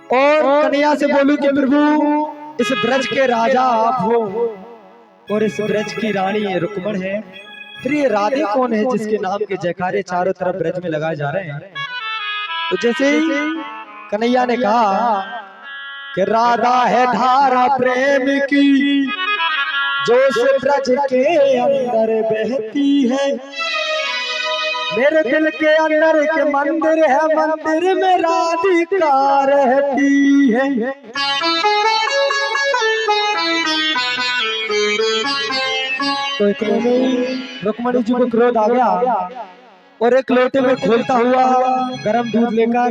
और कन्हैया से बोलूं कि प्रभु इस ब्रज के राजा आप हो और इस ब्रज की रानी रुक्मण है, फिर ये राधे कौन है जिसके नाम के जयकारे चारों तरफ ब्रज में लगाए जा रहे हैं। तो जैसे ही कन्हैया ने कहा कि राधा है धारा प्रेम की जो से ब्रज के अंदर बहती है, मेरे दिल के अंदर के मंदिर है, मंदिर में राधिका रहती है। तो इतने में रुक्मणी जी को क्रोध आ गया और एक लोटे में खोलता हुआ गरम दूध लेकर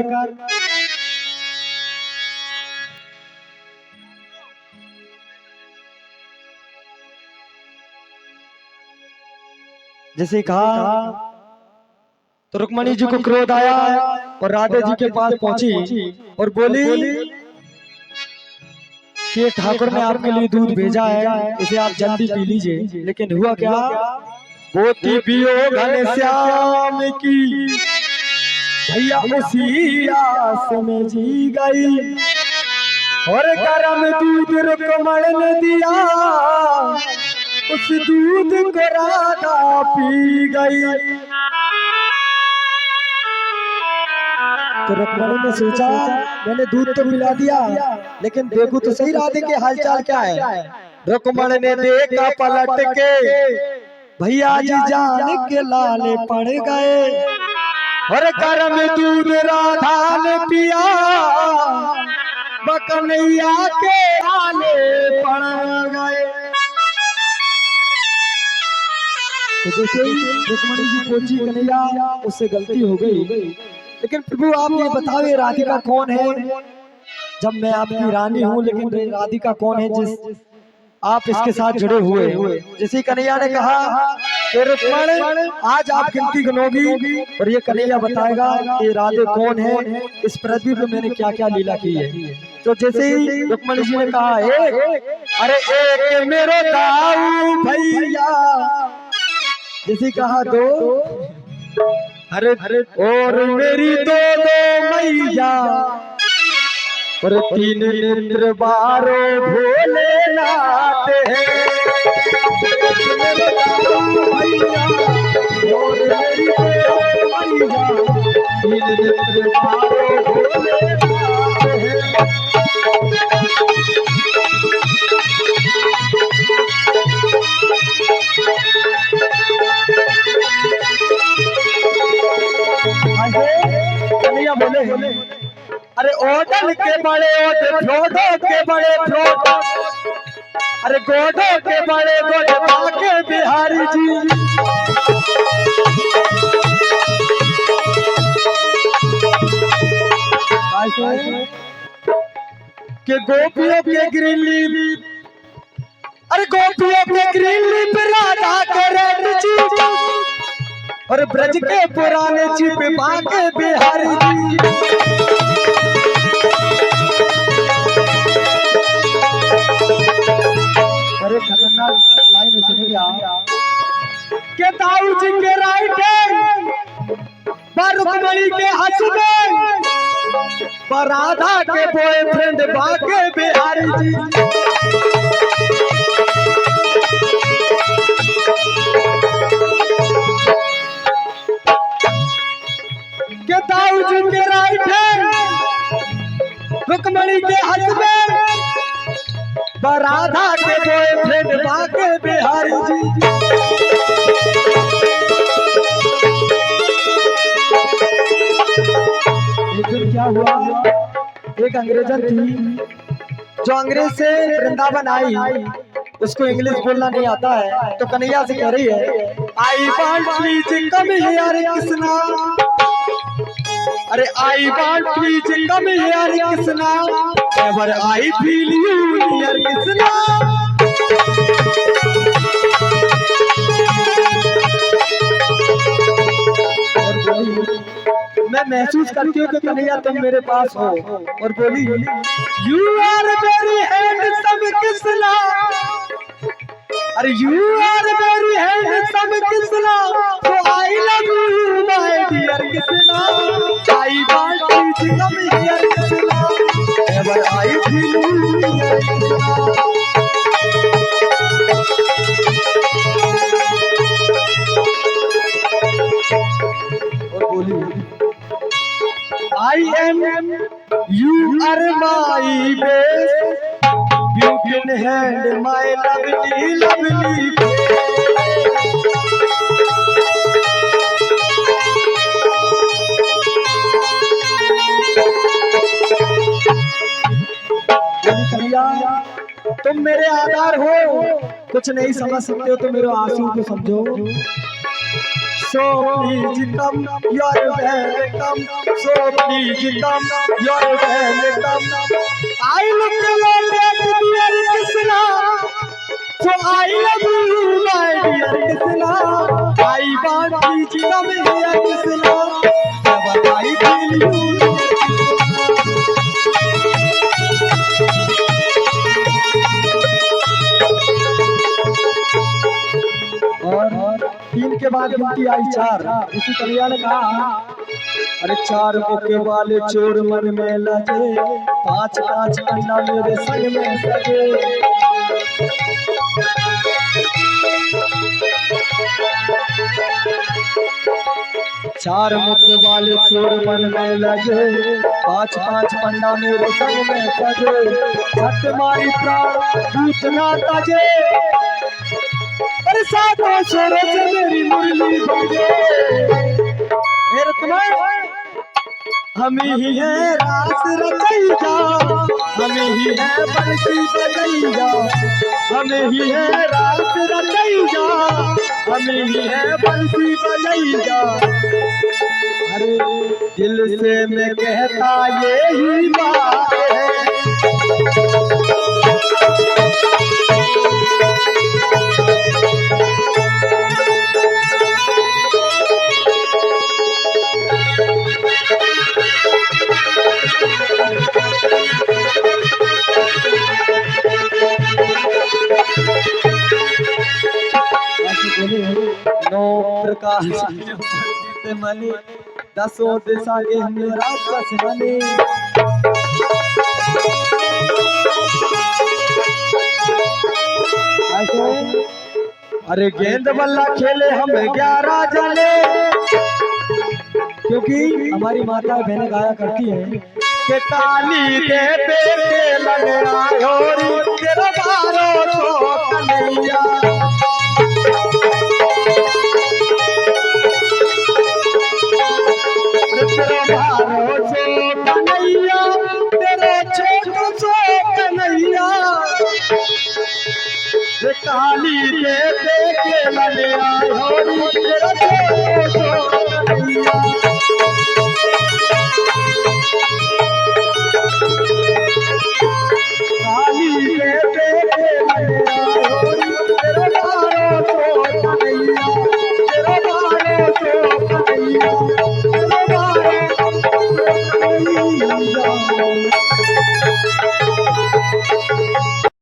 जैसे कहा तो रुक्मणी जी को क्रोध आया और राधा जी के पास पहुंची और बोली कि ठाकुर ने आपके लिए दूध भेजा है, इसे आप जल्दी पी लीजिए। लेकिन हुआ क्या, पोती पियो घनश्याम की भैया उसी आस में जी गई और गरम दूध रुक्मण ने दिया, उस दूध को राधा पी गई। तो रुक्मणी ने सोचा मैंने दूध तो पिला दिया, लेकिन देखो तो सही राधे के हालचाल क्या है। रुक्मण ने देखा पलट के, भैया जी जान के लाले पड़ गए और गरम दूध राधा ने पिया, कन्हैया के लाले पड़ गए। तो जैसे ही रुक्मणी जी पहुंची कन्हैया उससे गलती हो गई, लेकिन प्रभु आप ये बताओ ये राधिका कौन है, जब मैं आपकी रानी हूँ, लेकिन राधिका कौन है जिस आप इसके साथ जुड़े हुए। जैसे कन्हैया ने कहा कि रुक्मण आज आप गिनती गिनोगी और ये कन्हैया बताएगा कि राधे कौन है, इस पृथ्वी पे मैंने क्या क्या लीला की है। तो जैसे ही रुक्मणी जी ने कहा अरे एक मेरो दाऊ भैया, जैसे कहा दो, अरे और मेरी दो मैया और तीन नेत्र बारो भोलेनाथ है, और मेरी दो मैया तीन नेत्र बारो भोलेनाथ है। कन्हैया बोले अरे ओडल के बड़े ओड फ्रोडो के बड़े फ्रोड, अरे गोडो के बड़े गोड बाके बिहारी जी, के गोपियों के ग्रीन लीफ, अरे गोपियों के ग्रीन लीफ राधा के रेड चीज और ब्रज के पुराने चिप बाके बिहारी जी। अरे खतरनाक लाइन सुन गया के दाऊ जी के राइट पर रुक्मणी के हस्बैंड पर राधा के बॉयफ्रेंड बाके बिहारी जी। के दाऊ जी के राइट हैंड रुक्मणी के हस्बैंड राधा के बॉयफ्रेंड बाके बिहारी जी। एक दिन क्या हुआ, एक अंग्रेजन थी जो अंग्रेज से वृंदावन आई, उसको इंग्लिश बोलना नहीं आता है, तो कन्हैया से कह रही है I want please come here Krishna, अरे I want please come here Krishna, ever I feel you here Krishna. मैं महसूस करती हूँ कि कन्हैया तुम मेरे पास हो, और बोली you are very handsome Krishna, अरे you are very handsome Krishna, so I love you my dear Krishna, I want you to come here Krishna, और बोली I am you are my best beauty in hand my lovely lovely तुम मेरे आधार हो, कुछ नहीं समझ सकते हो तो मेरे आंसू को समझो। So please come, you're welcome. So please come, you're welcome. I look like dear Krishna, so I love you, my dear Krishna. I want please come here, Krishna. Never I feel you. और तीन के बाद गिनती आई चार। उसी कन्हैया ने कहा अरे चार मुके वाले चोर मन में लगे, पांच पांच अन्ना मेरे संग में सजे। चार मुके वाले चोर मन में लगे, पांच पांच पन्ना मेरे संग में सजे। छठ मारी प्राण दूत ना तजे, सातों स्वरों से मेरी मुरली बजे। हम ही है रास रचैया, हम ही है बंसी बजैया, हम ही है रास रचैया, हम ही है बंसी बजैया। अरे दिल से मैं कहता यही बात है, नो प्रकाश मनी दसों दिशा के हमने राक्षस मनी। अरे गेंद बल्ला खेले हम 11 जने, क्योंकि हमारी माता बहनें गाया करती है कि ताली दे पे लग आयो तेरा बारो तो कन्हैया। ताली दे के